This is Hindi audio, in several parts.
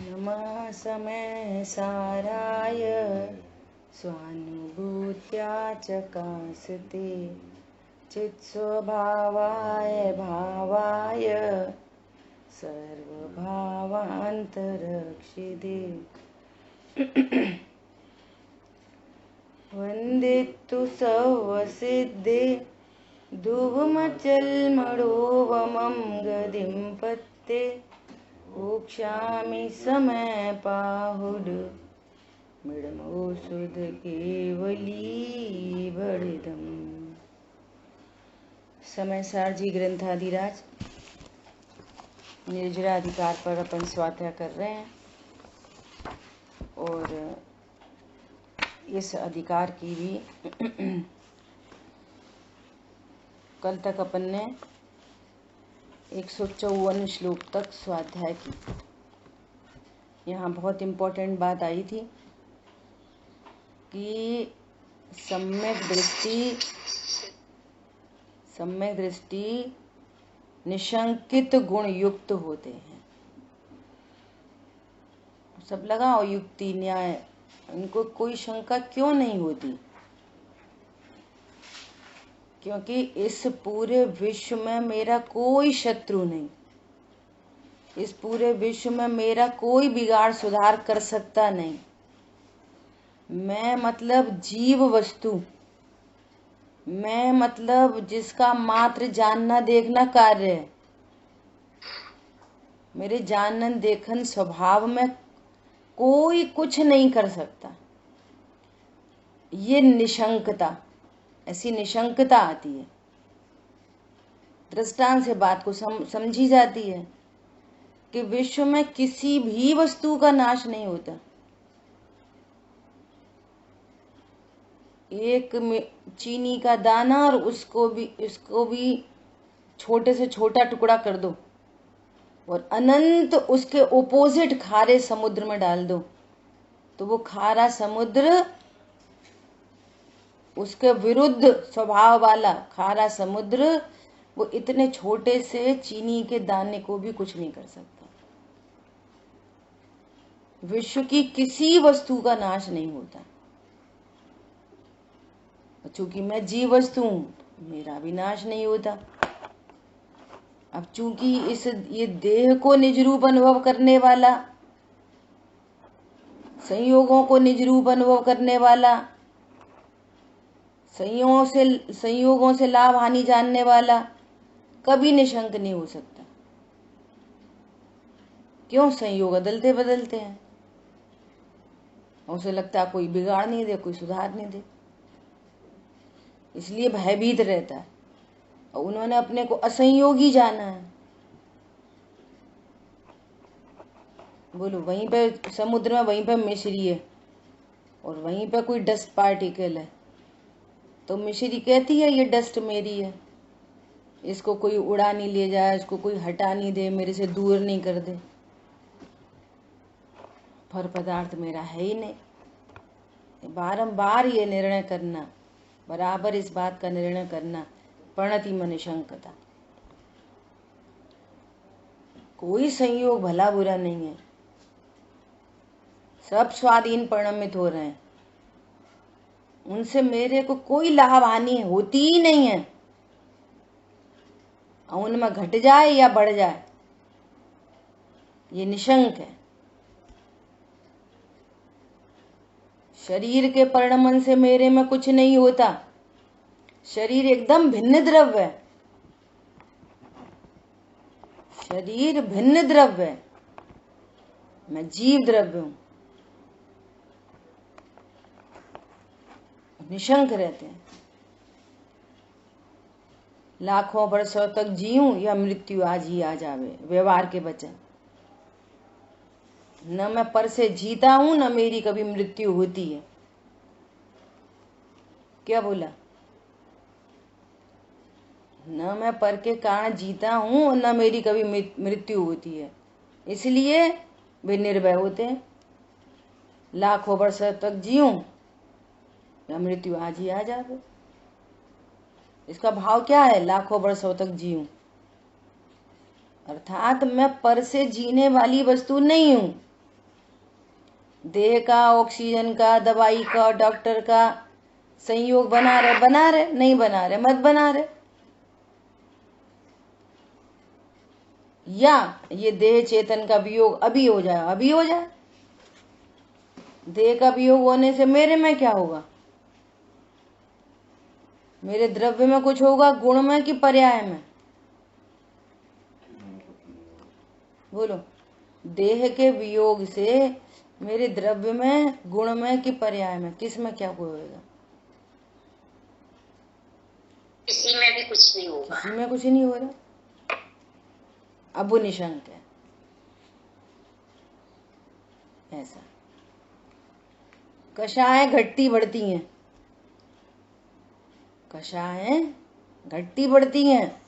नमः समय साराय स्वानुभूत्या चकासते चित्स्वभावाय भावाय सर्वभावान्तरक्षिते वन्दितु सर्वसिद्धे धुवमचल्मडोवमं गदिं पत्ते ओक्ष्यामि समय पाहुड मृडमोषुध केवली बड़िदम। समय सारजी ग्रंथाधिराज निर्जरा अधिकार पर अपन स्वाध्याय कर रहे हैं और इस अधिकार की भी कल तक अपन ने 154 श्लोक तक स्वाध्याय की। यहाँ बहुत इम्पोर्टेंट बात आई थी कि सम्यक दृष्टि निशंकित गुण युक्त होते हैं। सब लगाओ युक्ति न्याय, इनको कोई शंका क्यों नहीं होती? क्योंकि इस पूरे विश्व में मेरा कोई शत्रु नहीं, इस पूरे विश्व में मेरा कोई बिगाड़ सुधार कर सकता नहीं। मैं मतलब जीव वस्तु, मैं मतलब जिसका मात्र जानना देखना कार्य है। मेरे जानन देखन स्वभाव में कोई कुछ नहीं कर सकता। ये निशंकता, ऐसी निशंकता आती है। दृष्टांत से बात को समझी जाती है कि विश्व में किसी भी वस्तु का नाश नहीं होता। एक चीनी का दाना और उसको भी छोटे से छोटा टुकड़ा कर दो और अनंत उसके ओपोजिट खारे समुद्र में डाल दो, तो वो खारा समुद्र, उसके विरुद्ध स्वभाव वाला खारा समुद्र, वो इतने छोटे से चीनी के दाने को भी कुछ नहीं कर सकता। विश्व की किसी वस्तु का नाश नहीं होता। चूंकि मैं जीव वस्तु हूं, मेरा भी नाश नहीं होता। अब चूंकि ये देह को निज रूप अनुभव करने वाला, संयोगों को निज रूप अनुभव करने वाला, संयोगों से लाभ हानि जानने वाला कभी निशंक नहीं हो सकता। क्यों? संयोग बदलते बदलते हैं, उसे लगता है कोई बिगाड़ नहीं दे, कोई सुधार नहीं दे, इसलिए भयभीत रहता है। और उन्होंने अपने को असंयोगी जाना है। बोलो, वहीं पे समुद्र में वहीं पे मिश्री है और वहीं पे कोई डस्ट पार्टिकल है, तो मिश्री कहती है ये डस्ट मेरी है, इसको कोई उड़ा नहीं ले जाए, इसको कोई हटा नहीं दे, मेरे से दूर नहीं कर दे। पर पदार्थ मेरा है ही नहीं। बारंबार ये निर्णय करना, बराबर इस बात का निर्णय करना, प्रणति में निशंकता। कोई संयोग भला बुरा नहीं है, सब स्वाधीन परिणमित हो रहे हैं, उनसे मेरे को कोई लाभ हानि होती ही नहीं है। उनमें घट जाए या बढ़ जाए, ये निशंक है। शरीर के परिणमन से मेरे में कुछ नहीं होता। शरीर एकदम भिन्न द्रव्य है, शरीर भिन्न द्रव्य है, मैं जीव द्रव्य हूं। निशंक रहते हैं। लाखों वर्षों तक जीऊं या मृत्यु आज ही आ जावे, व्यवहार के वचन। न मैं पर से जीता हूं, न मेरी कभी मृत्यु होती है। क्या बोला? न मैं पर के कारण जीता हूं और न मेरी कभी मृत्यु होती है, इसलिए वे निर्भय होते हैं। लाखों वर्ष तक जीऊं या मृत्यु आज ही आ जावे। इसका भाव क्या है? लाखों वर्षों तक जीऊं, अर्थात मैं पर से जीने वाली वस्तु नहीं हूं, देह का, ऑक्सीजन का, दवाई का, डॉक्टर का संयोग बना रहे, नहीं बना रहे, मत बना रहे। या ये देह चेतन का वियोग अभी हो जाए, अभी हो जाए। देह का वियोग होने से मेरे में क्या होगा? मेरे द्रव्य में कुछ होगा, गुण में कि पर्याय में? बोलो। देह के वियोग से मेरे द्रव्य में, गुण में कि पर्याय में, किस में क्या होगा? किसी में भी कुछ नहीं होगा। किसी में कुछ नहीं हो रहा। अब वो निशंक है। ऐसा कषाएं घटती बढ़ती हैं, कषाएं घटती बढ़ती हैं,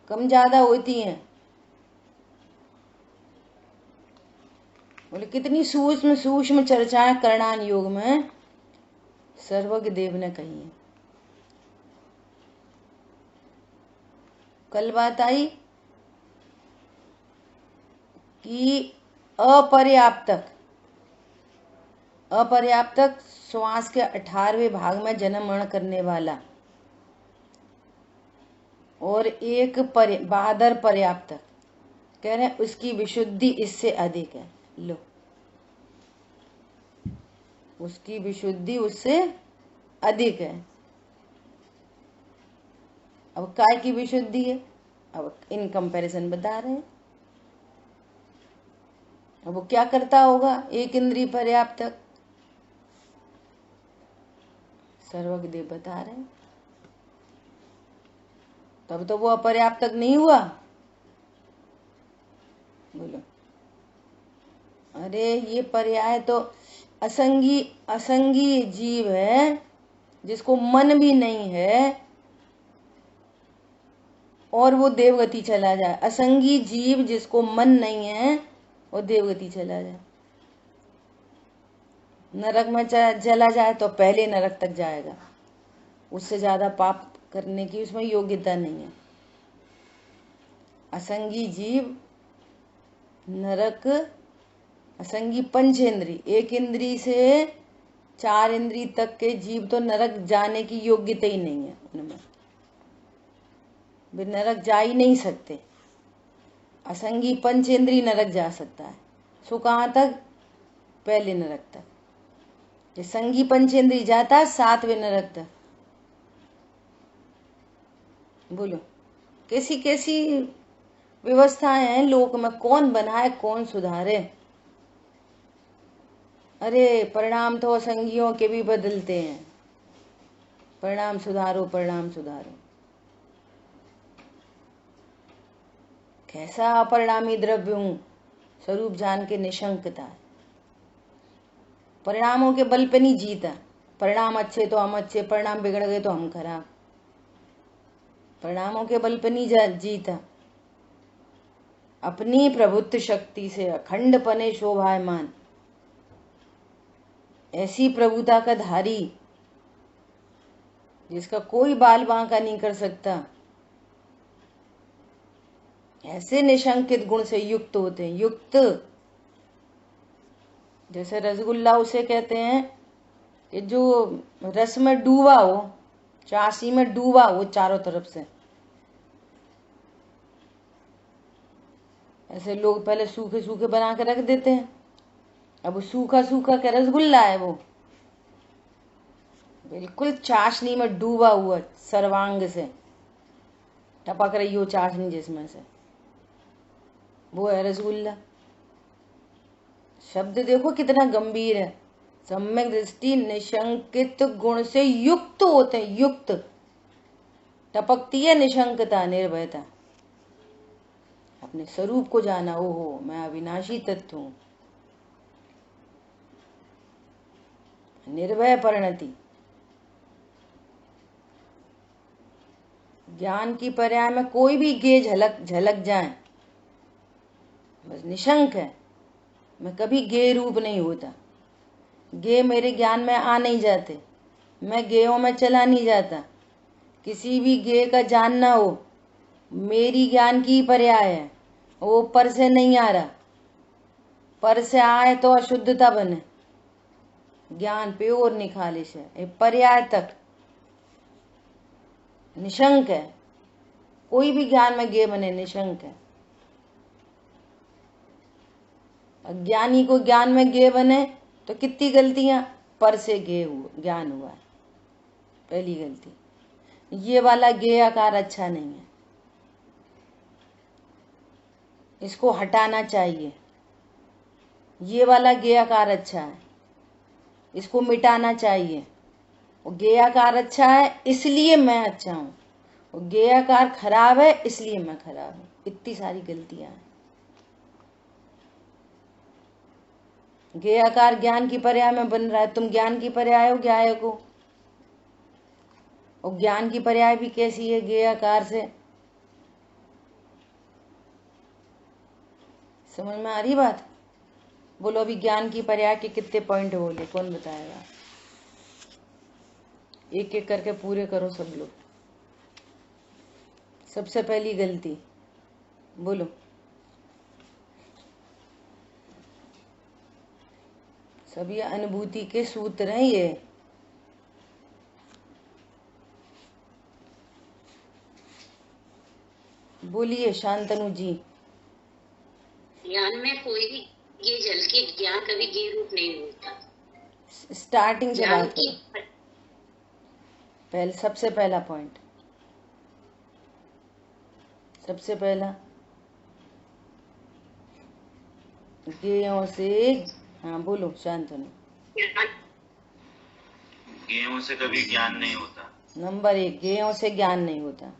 कम ज्यादा होती हैं। बोले कितनी सूक्ष्म सूक्ष्म चर्चाएं करणान योग में सर्वज्ञ देव ने कही है। कल बात आई कि अपर्याप्तक श्वास के 18वें भाग में जन्म मरण करने वाला और एक बहादुर पर्याप्तक, कह रहे हैं उसकी विशुद्धि इससे अधिक है। लो, उसकी विशुद्धि उससे अधिक है। अब काय की विशुद्धि है? अब इन कंपैरिजन बता रहे हैं। अब वो क्या करता होगा? एक इंद्रिय पर्याप्तक, सर्वज्ञ देव बता रहे हैं। तब तो वो अपर्याप्तक नहीं हुआ। बोलो। अरे ये पर्याय तो असंगी जीव है, जिसको मन भी नहीं है और वो देवगति चला जाए। असंगी जीव जिसको मन नहीं है और देवगति चला जाए, नरक में चला जाए तो पहले नरक तक जाएगा। उससे ज्यादा पाप करने की उसमें योग्यता नहीं है। असंगी जीव नरक, असंगी पंचेंद्री, एक इंद्री से 4 इंद्री तक के जीव तो नरक जाने की योग्यता ही नहीं है उनमें, वे नरक जा ही नहीं सकते। असंगी पंचेंद्री नरक जा सकता है। सो कहाँ तक? पहले नरक तक। ये संगी पंचेंद्री जाता है 7वें नरक तक। बोलो कैसी कैसी व्यवस्थाएं हैं लोक में, कौन बनाए कौन सुधारे। अरे परिणाम तो असंगियों के भी बदलते हैं। परिणाम सुधारो, परिणाम सुधारो। कैसा अपरिणामी द्रव्य हूं, स्वरूप जान के निशंकता। परिणामों के बल पे नहीं जीता। परिणाम अच्छे तो हम अच्छे, परिणाम बिगड़ गए तो हम खराब। परिणामों के बल पे नहीं जीता। अपनी प्रभुत्व शक्ति से अखंड पने शोभायमान, ऐसी प्रभुता का धारी जिसका कोई बाल बांका नहीं कर सकता, ऐसे निशंकित गुण से युक्त होते हैं। युक्त जैसे रसगुल्ला उसे कहते हैं कि जो रस में डूबा हो, चासी में डूबा हो चारों तरफ से। ऐसे लोग पहले सूखे सूखे बना के रख देते हैं। अब सूखा सूखा क्या रसगुल्ला है? वो बिल्कुल चाशनी में डूबा हुआ, सर्वांग से टपक रही हो चाशनी जिसमें से, वो है रसगुल्ला। शब्द देखो कितना गंभीर है। सम्यक दृष्टि निशंकित गुण से युक्त होते हैं। युक्त, टपकती है निशंकता, निर्भयता। अपने स्वरूप को जाना, ओहो मैं अविनाशी तत्व हूं। निर्भय परिणति। ज्ञान की पर्याय में कोई भी गे झलक जाए, बस निशंक है। मैं कभी गे रूप नहीं होता। गे मेरे ज्ञान में आ नहीं जाते, मैं गेयों में चला नहीं जाता। किसी भी गे का जानना हो मेरी ज्ञान की पर्याय है, वो ऊपर से नहीं आ रहा। पर से आए तो अशुद्धता बने। ज्ञान प्योर निखालिश है, ये पर्याय तक निशंक है। कोई भी ज्ञान में गे बने निशंक है। अज्ञानी को ज्ञान में गे बने तो कितनी गलतियां, पर से गे ज्ञान हुआ है, पहली गलती। ये वाला गे आकार अच्छा नहीं है, इसको हटाना चाहिए। ये वाला गे आकार अच्छा है, इसको मिटाना चाहिए। वो गे आकार अच्छा है इसलिए मैं अच्छा हूं, वो गे आकार खराब है इसलिए मैं खराब हूं। इतनी सारी गलतियां हैं। गे आकार ज्ञान की पर्याय में बन रहा है। तुम ज्ञान की पर्याय हो ज्ञाय को, और ज्ञान की पर्याय भी कैसी है, गे आकार से। समझ में आ रही बात? बोलो अभी ज्ञान की पर्याय के कितने पॉइंट बोले, कौन बताएगा? एक एक करके पूरे करो सब लोग। सबसे पहली गलती बोलो। सभी अनुभूति के सूत्र हैं ये। बोलिए शांतनु जी। ज्ञान में कोई भी ये जल के ज्ञान कभी गे रूप नहीं होता। स्टार्टिंग से ज्ञान बात की करो। पहले सबसे पहला पॉइंट, सबसे पहला गेयों से, हाँ बोलो शांतनु। गेयों से कभी ज्ञान नहीं होता। नंबर 1, गेयों से ज्ञान नहीं होता।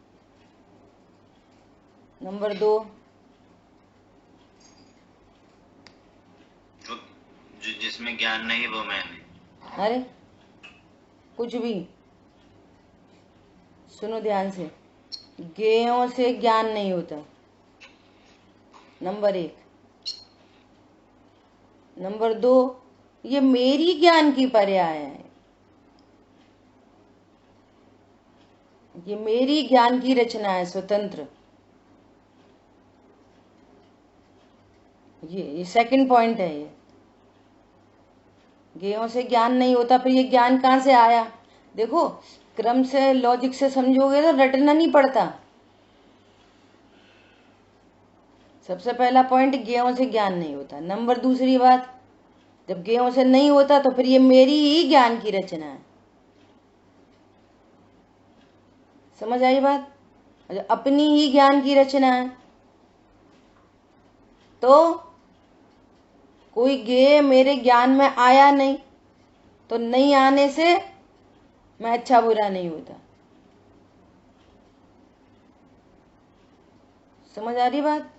नंबर 2, जो जिसमें ज्ञान नहीं वो मैं नहीं। अरे कुछ भी सुनो ध्यान से। गेयों से ज्ञान नहीं होता, नंबर 1। नंबर 2, ये मेरी ज्ञान की पर्याय है, ये मेरी ज्ञान की रचना है, स्वतंत्र। ये सेकंड पॉइंट है। ये गेयों से ज्ञान नहीं होता, फिर ये ज्ञान कहाँ से आया? देखो क्रम से लॉजिक से समझोगे तो रटना नहीं पड़ता। सबसे पहला पॉइंट, गेयों से ज्ञान नहीं होता। नंबर दूसरी बात, जब गेयों से नहीं होता तो फिर ये मेरी ही ज्ञान की रचना है। समझ आई बात? अपनी ही ज्ञान की रचना है तो कोई गे मेरे ज्ञान में आया नहीं, तो नहीं आने से मैं अच्छा बुरा नहीं होता। समझ आ रही बात?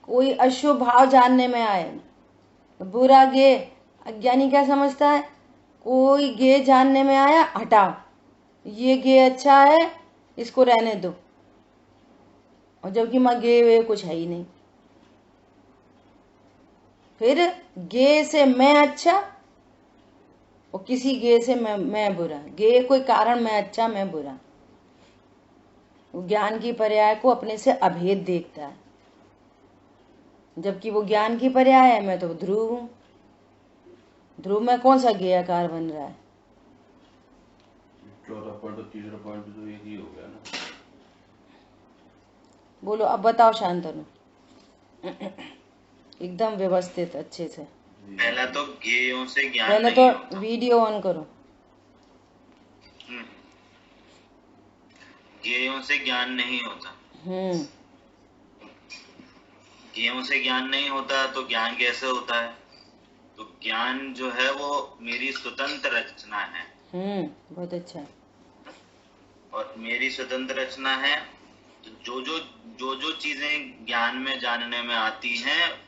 कोई अशुभ भाव जानने में आए, बुरा गे, अज्ञानी क्या समझता है? कोई गे जानने में आया, हटाओ, ये गे अच्छा है इसको रहने दो, और जबकि मां गे वे कुछ है ही नहीं। फिर गे से मैं अच्छा और किसी गे से मैं बुरा। गे कोई कारण, मैं अच्छा मैं बुरा। वो ज्ञान की पर्याय को अपने से अभेद देखता है, जबकि वो ज्ञान की पर्याय है। मैं तो ध्रुव हूं, ध्रुव में कौन सा गे आकार बन रहा है? चौथा पॉइंट और तीसरा पॉइंट तो एक ही हो गया ना। बोलो अब बताओ शांतनु, एकदम व्यवस्थित अच्छे से। पहला तो गेयों से ज्ञान पहले नहीं तो होता। वीडियो ऑन करो। गेयों से ज्ञान नहीं होता। गेयों से ज्ञान नहीं होता तो ज्ञान कैसे होता है? तो ज्ञान जो है वो मेरी स्वतंत्र रचना है। बहुत अच्छा। और मेरी स्वतंत्र रचना है तो जो चीजें ज्ञान में जानने में आती हैं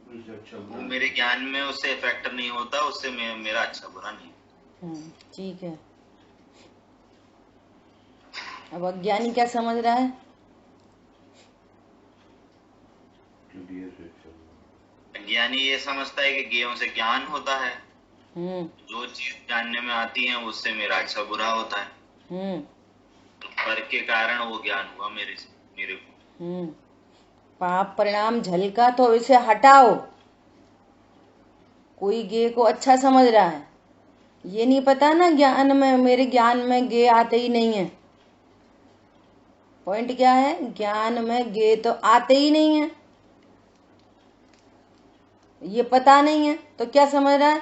वो मेरे ज्ञान में उससे इफेक्ट नहीं होता, उससे मेरा अच्छा बुरा नहीं। ठीक है। अब अज्ञानी क्या समझ रहा है? अज्ञानी ये समझता है कि गेयों से ज्ञान होता है, जो चीज जानने में आती है उससे मेरा अच्छा बुरा होता है। तो पर के कारण वो ज्ञान हुआ मेरे को। पाप परिणाम झलका तो इसे हटाओ, कोई गे को अच्छा समझ रहा है, ये नहीं पता ना ज्ञान में, मेरे ज्ञान में गे आते ही नहीं है। पॉइंट क्या है, ज्ञान में गे तो आते ही नहीं है, ये पता नहीं है, तो क्या समझ रहा है,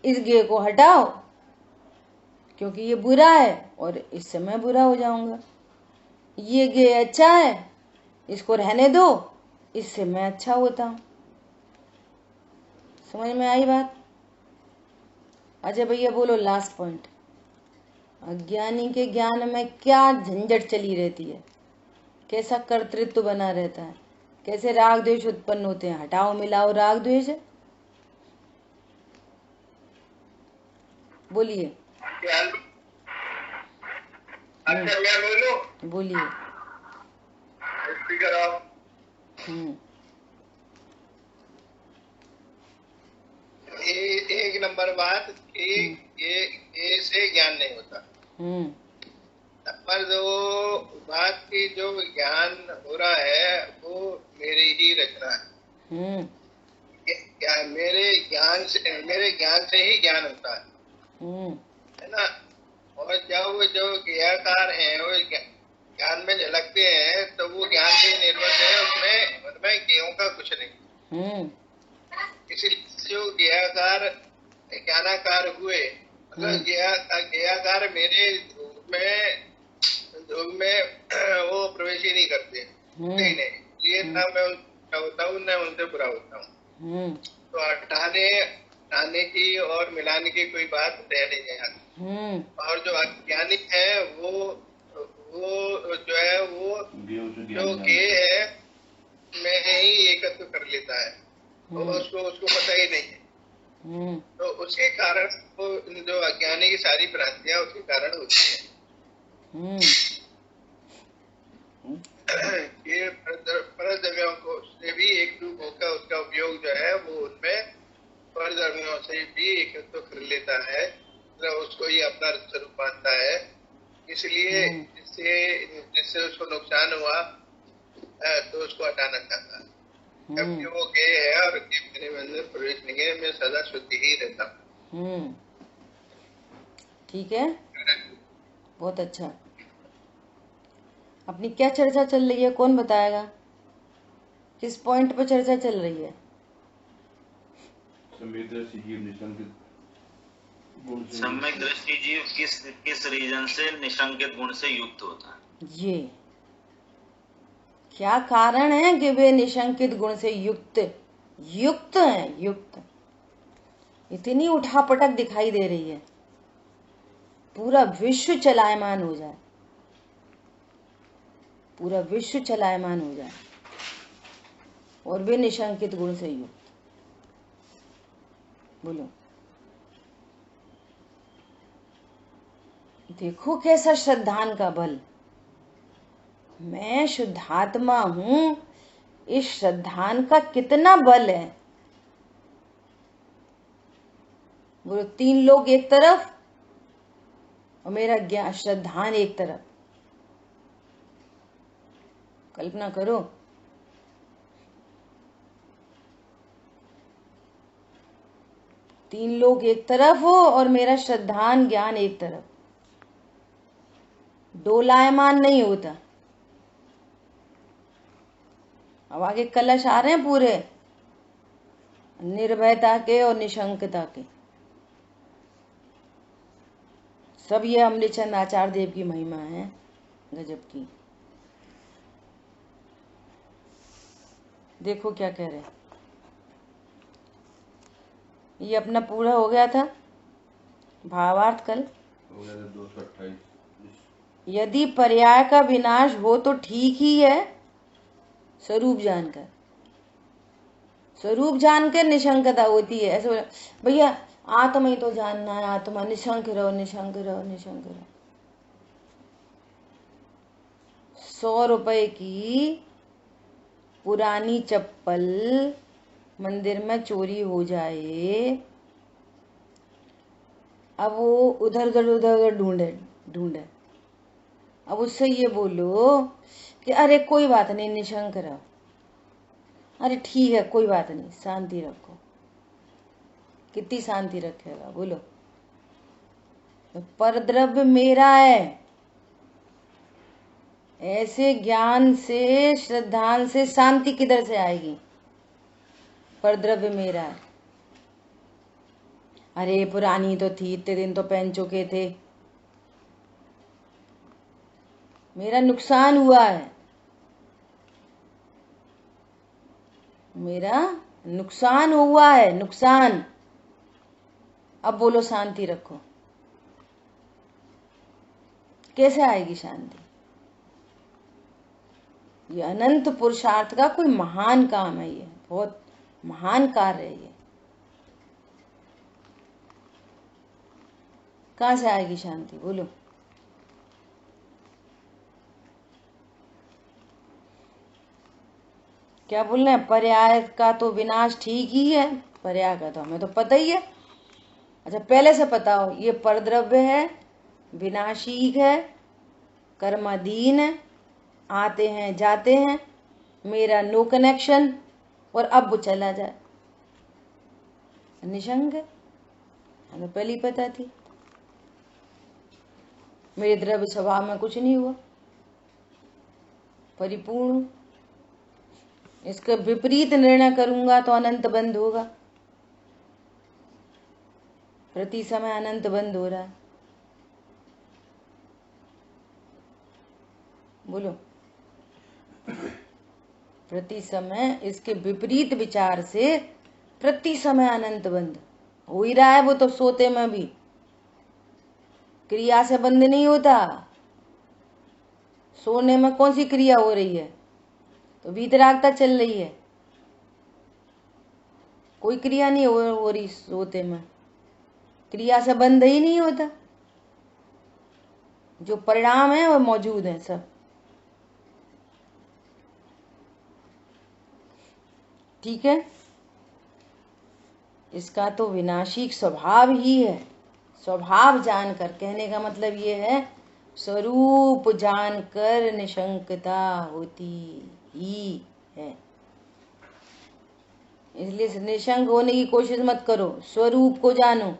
इस गे को हटाओ क्योंकि ये बुरा है और इससे मैं बुरा हो जाऊंगा। ये गे अच्छा है, इसको रहने दो, इससे मैं अच्छा होता हूं। समझ में आई बात? अजय भैया बोलो लास्ट पॉइंट। अज्ञानी के ज्ञान में क्या झंझट चली रहती है, कैसा कर्तृत्व बना रहता है, कैसे राग द्वेष उत्पन्न होते हैं। हटाओ मिलाओ राग द्वेष, बोलिए। अच्छा मैं बोलूं? बोलिए। Speaker of. एक नंबर बात कि ये से ज्ञान नहीं होता। पर जो बात की जो ज्ञान हो रहा है वो मेरी ही रचना है। मेरे ज्ञान से ही ज्ञान होता है ना। और जब जो क्रियाकार है वो ज्ञान में झलकते हैं तो वो ज्ञान से निर्भर है, उसमें ज्ञों का कुछ नहीं। इसलिए जो ज्ञानाकार हुए, मतलब ज्ञाकार मेरे धूप में वो प्रवेश ही नहीं करते, नहीं ये ना मैं उनका होता हूँ न उनसे बुरा होता हूँ। तो हटाने की और मिलाने की कोई बात रह नहीं जाती। और जो अज्ञानी है वो जो है वो जो गे है में ही एकत्व कर लेता है, तो उसको पता ही नहीं है। तो उसके कारण वो जो अज्ञानी की सारी भ्रांतियां उसके कारण होती है। ये परधर्मियों को से भी एक रूप होकर उसका उपयोग जो है वो उनमें परधर्मियों से भी एकत्व कर लेता है, तो उसको ही अपना स्वरूप मानता है। इसलिए जिससे उसको नुकसान हुआ तो उसको हटाना चाहता है। जबकि वो गे है और मेरे अंदर प्रवेश नहीं है, मैं सदा शुद्ध ही रहता हूँ। ठीक है, बहुत अच्छा। अपनी क्या चर्चा चल रही है, कौन बताएगा? किस पॉइंट पर चर्चा चल रही है? सम्यक दृष्टि जीव किस रीजन से निशंकित गुण से युक्त होता है? ये क्या कारण है कि वे निशंकित गुण से युक्त हैं? युक्त इतनी उठापटक दिखाई दे रही है, पूरा विश्व चलायमान हो जाए, पूरा विश्व चलायमान हो जाए और वे निशंकित गुण से युक्त। बोलो, देखो कैसा श्रद्धान का बल। मैं शुद्धात्मा हूं, इस श्रद्धान का कितना बल है। बोलो, 3 लोग एक तरफ और मेरा ज्ञान श्रद्धान एक तरफ। कल्पना करो, तीन लोग एक तरफ हो और मेरा श्रद्धान ज्ञान एक तरफ, डोलायमान नहीं होता। अब आगे कलश आ रहे हैं पूरे निर्भयता के और निशंकता के। सब ये अमृतचंद आचार्य देव की महिमा है, गजब की। देखो क्या कह रहे हैं, ये अपना पूरा हो गया था भावार्थ कल। 228। यदि पर्याय का विनाश हो तो ठीक ही है, स्वरूप जानकर निशंकता होती है। ऐसे भैया आत्मा ही तो जानना है, आत्मा, निशंक रहो, निशंक रहो, निशंक रहो। 100 रुपए की पुरानी चप्पल मंदिर में चोरी हो जाए, अब वो उधर ढूंढे। अब उससे ये बोलो कि अरे कोई बात नहीं, निशंक रहो, अरे ठीक है कोई बात नहीं, शांति रखो। कितनी शांति रखेगा बोलो। तो परद्रव्य मेरा है, ऐसे ज्ञान से श्रद्धान से शांति किधर से आएगी? परद्रव्य मेरा है। अरे पुरानी तो थी, इतने दिन तो पहन चुके थे, मेरा नुकसान हुआ है, मेरा नुकसान हुआ है, नुकसान। अब बोलो शांति रखो। कैसे आएगी शांति? ये अनंत पुरुषार्थ का कोई महान काम है, ये बहुत महान कार्य है। ये कहां से आएगी शांति बोलो? क्या बोल रहे हैं? पर्याय का तो विनाश ठीक ही है, पर्याय का तो हमें तो पता ही है। अच्छा पहले से पता हो, ये परद्रव्य है, विनाशी है, कर्माधीन है, आते हैं जाते हैं, मेरा नो कनेक्शन, और अब वो चला जाए, निशंक है, हमें पहले ही पता थी। मेरे द्रव्य स्वभाव में कुछ नहीं हुआ, परिपूर्ण। इसका विपरीत निर्णय करूंगा तो अनंत बंद होगा, प्रति समय अनंत बंद हो रहा है। बोलो, प्रति समय इसके विपरीत विचार से प्रति समय अनंत बंद हो ही रहा है। वो तो सोते में भी क्रिया से बंद नहीं होता। सोने में कौन सी क्रिया हो रही है? तो वीतरागता चल रही है, कोई क्रिया नहीं हो रही सोते में, क्रिया से बंद ही नहीं होता। जो परिणाम है वो मौजूद है सब। ठीक है, इसका तो विनाशिक स्वभाव ही है। स्वभाव जानकर, कहने का मतलब ये है स्वरूप जानकर निशंकता होती ही है। इसलिए निशंक होने की कोशिश मत करो, स्वरूप को जानो।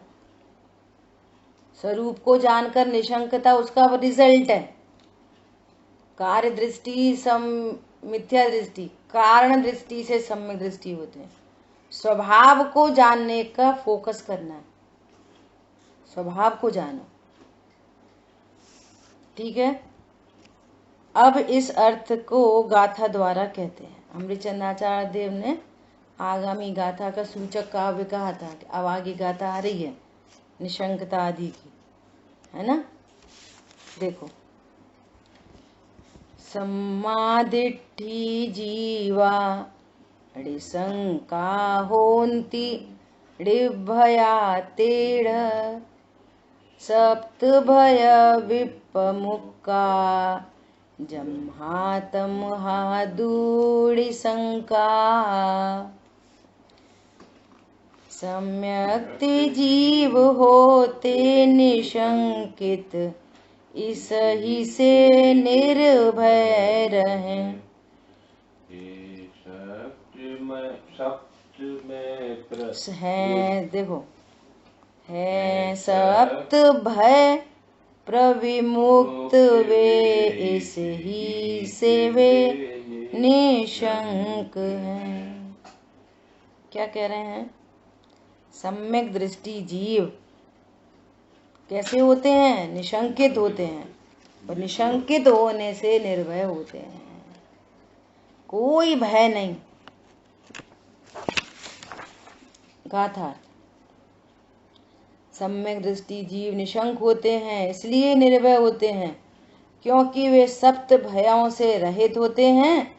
स्वरूप को जानकर निशंकता उसका रिजल्ट है। कार्य दृष्टि मिथ्या दृष्टि, कारण दृष्टि से सम्यक दृष्टि होते हैं। स्वभाव को जानने का फोकस करना है, स्वभाव को जानो। ठीक है, अब इस अर्थ को गाथा द्वारा कहते हैं। अमृतचंद्राचार्य देव ने आगामी गाथा का सूचक काव्य कहा था कि अब आगे गाथा आ रही है निशंकता आदि की, है ना। देखो, सम्मादिट्ठी जीवा ऋशंका होन्ति ऋभया तेढ़ सप्त भय विपमुक्का जम्हातम हादूढ़ि शंका सम्यक जीव होते निशंकित इस ही से निर्भय रहें। है देखो, है सप्त भय प्रविमुक्त वे इस ही से वे निशंक हैं। क्या कह रहे हैं? सम्यक दृष्टि जीव कैसे होते हैं? निशंकित होते हैं, और निशंकित होने से निर्भय होते हैं, कोई भय नहीं। गाथा, सम्यक दृष्टि जीव निशंक होते हैं, इसलिए निर्भय होते हैं क्योंकि वे सप्त भयों से रहित होते हैं,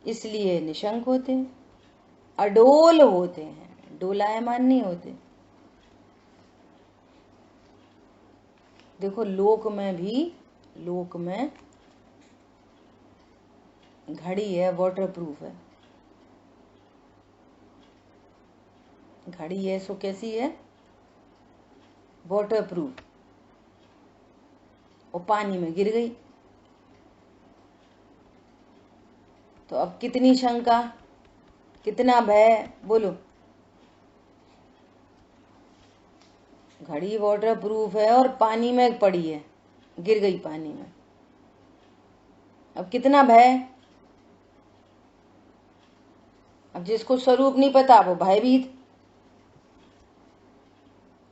इसलिए निशंक होते हैं। अडोल होते हैं, डोलायमान नहीं होते। देखो, लोक में भी, लोक में घड़ी है, वाटर प्रूफ है। घड़ी है सो कैसी है? Water proof. और पानी में गिर गई तो अब कितनी शंका, कितना भय, बोलो। घड़ी वाटर प्रूफ है और पानी में पड़ी है, गिर गई पानी में। अब कितना भय। अब जिसको स्वरूप नहीं पता वो भयभीत,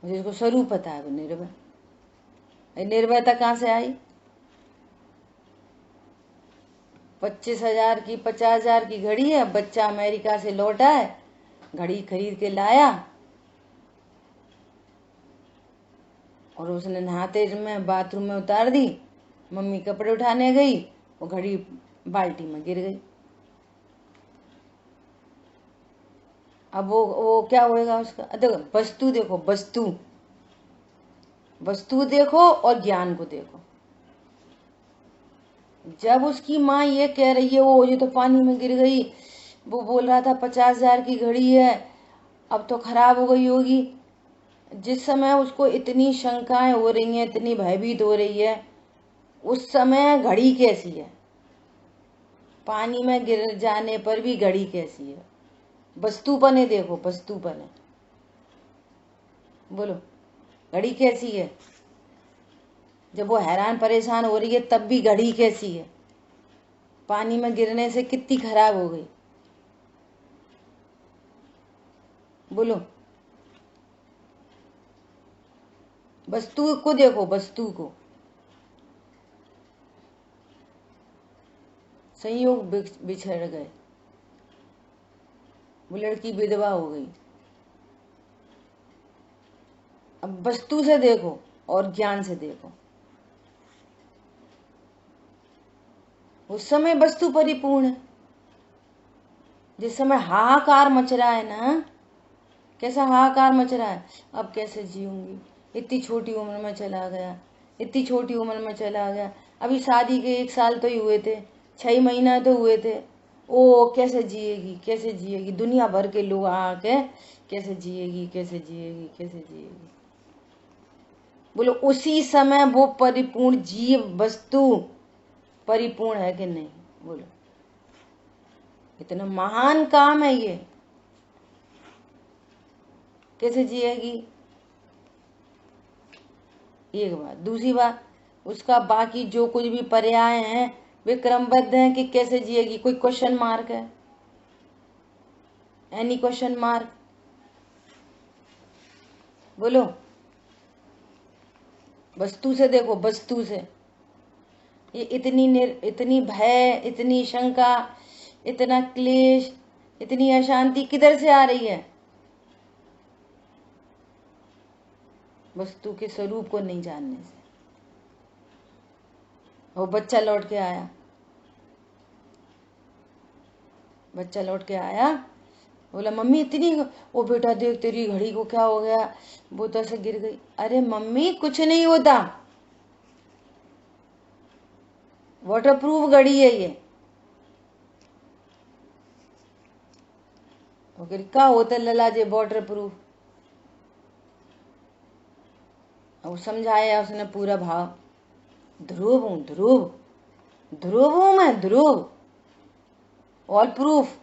जिसको स्वरूप पता है वो निर्भय। निर्भयता कहाँ से आई? 25,000 की 50,000 की घड़ी है। बच्चा अमेरिका से लौटा है, घड़ी खरीद के लाया और उसने नहाते में बाथरूम में उतार दी। मम्मी कपड़े उठाने गई, वो घड़ी बाल्टी में गिर गई। अब वो क्या होएगा उसका? देखो वस्तु देखो, वस्तु देखो और ज्ञान को देखो। जब उसकी माँ ये कह रही है वो ये तो पानी में गिर गई, वो बोल रहा था 50,000 की घड़ी है, अब तो खराब हो गई होगी। जिस समय उसको इतनी शंकाएं हो रही हैं, इतनी भयभीत हो रही है, उस समय घड़ी कैसी है? पानी में गिर जाने पर भी घड़ी कैसी है? वस्तुपने देखो, वस्तुपने बोलो, घड़ी कैसी है? जब वो हैरान परेशान हो रही है तब भी घड़ी कैसी है? पानी में गिरने से कितनी खराब हो गई? बोलो, वस्तु को देखो, वस्तु को। संयोग बिछड़ गए, वो लड़की विधवा हो गई। अब वस्तु से देखो और ज्ञान से देखो। उस समय वस्तु परिपूर्ण है। जिस समय हाहाकार मच रहा है ना, कैसा हाहाकार मच रहा है, अब कैसे जीऊंगी, इतनी छोटी उम्र में चला गया, इतनी छोटी उम्र में चला गया। अभी शादी के 1 साल तो ही हुए थे, 6 महीना तो हुए थे। ओ कैसे जिएगी, कैसे जिएगी, दुनिया भर के लोग आके कैसे जिएगी, कैसे जिएगी, कैसे जिएगी। बोलो उसी समय वो परिपूर्ण जीव वस्तु परिपूर्ण है कि नहीं? बोलो, इतना महान काम है ये, कैसे जिएगी? एक बात। दूसरी बात, उसका बाकी जो कुछ भी पर्याय हैं वे क्रमबद्ध हैं कि कैसे जिएगी। कोई क्वेश्चन मार्क है? Any question mark? बोलो, वस्तु से देखो, वस्तु से। ये इतनी भय, इतनी शंका, इतना क्लेश, इतनी अशांति किधर से आ रही है? वस्तु के स्वरूप को नहीं जानने से। वो बच्चा लौट के आया, बच्चा लौट के आया, बोला मम्मी इतनी, ओ बेटा देख तेरी घड़ी को क्या हो गया, वो तो ऐसे गिर गई। अरे मम्मी कुछ नहीं होता, वाटरप्रूफ घड़ी है ये। क्या होता लला जे वाटरप्रूफ? वो समझाया उसने पूरा भाव। ध्रुव हूं, ध्रुव, ध्रुव हूं मैं, ध्रुव, ऑल प्रूफ।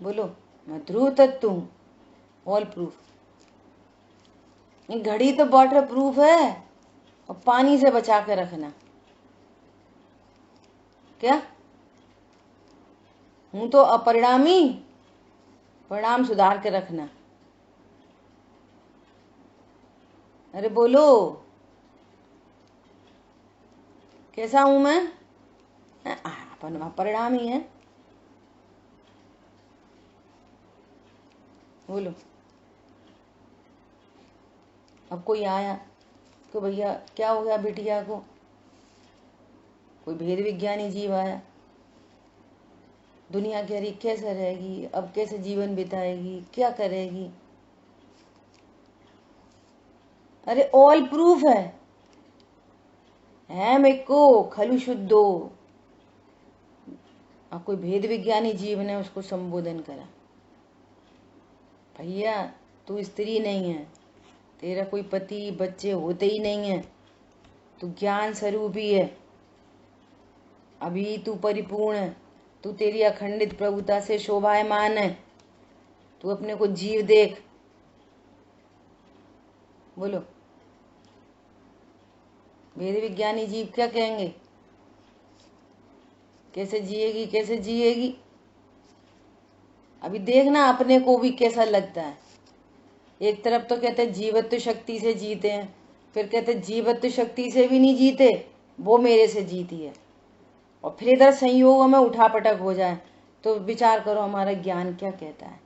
बोलो, मैं ध्रुव तत्व हूं, ऑल प्रूफ। घड़ी तो वाटर प्रूफ है, और पानी से बचा के रखना। क्या हूं तो अपरिणामी, परिणाम सुधार के रखना। अरे बोलो, कैसा हूं मैं? अपन परिणामी है। बोलो, अब कोई आया तो भैया क्या हो गया बिटिया को? कोई भेद विज्ञानी जीव आया, दुनिया कह रही कैसे रहेगी, अब कैसे जीवन बिताएगी, क्या करेगी? अरे ऑल प्रूफ है मेरे को खलु शुद्धो। अब कोई भेद विज्ञानी जीव ने उसको संबोधन करा, भैया तू स्त्री नहीं है, तेरा कोई पति बच्चे होते ही नहीं है, तू ज्ञान स्वरूप ही है, अभी तू परिपूर्ण है, तू तेरी अखंडित प्रभुता से शोभायमान है, तू अपने को जीव देख, बोलो, वेद विज्ञानी जीव क्या कहेंगे? कैसे जिएगी, कैसे जिएगी? अभी देखना अपने को भी कैसा लगता है। एक तरफ तो कहते हैं जीवत्व शक्ति से जीते हैं, फिर कहते हैं जीवत्व शक्ति से भी नहीं जीते, वो मेरे से जीती है, और फिर इधर संयोगों में उठापटक हो जाए, तो विचार करो हमारा ज्ञान क्या कहता है।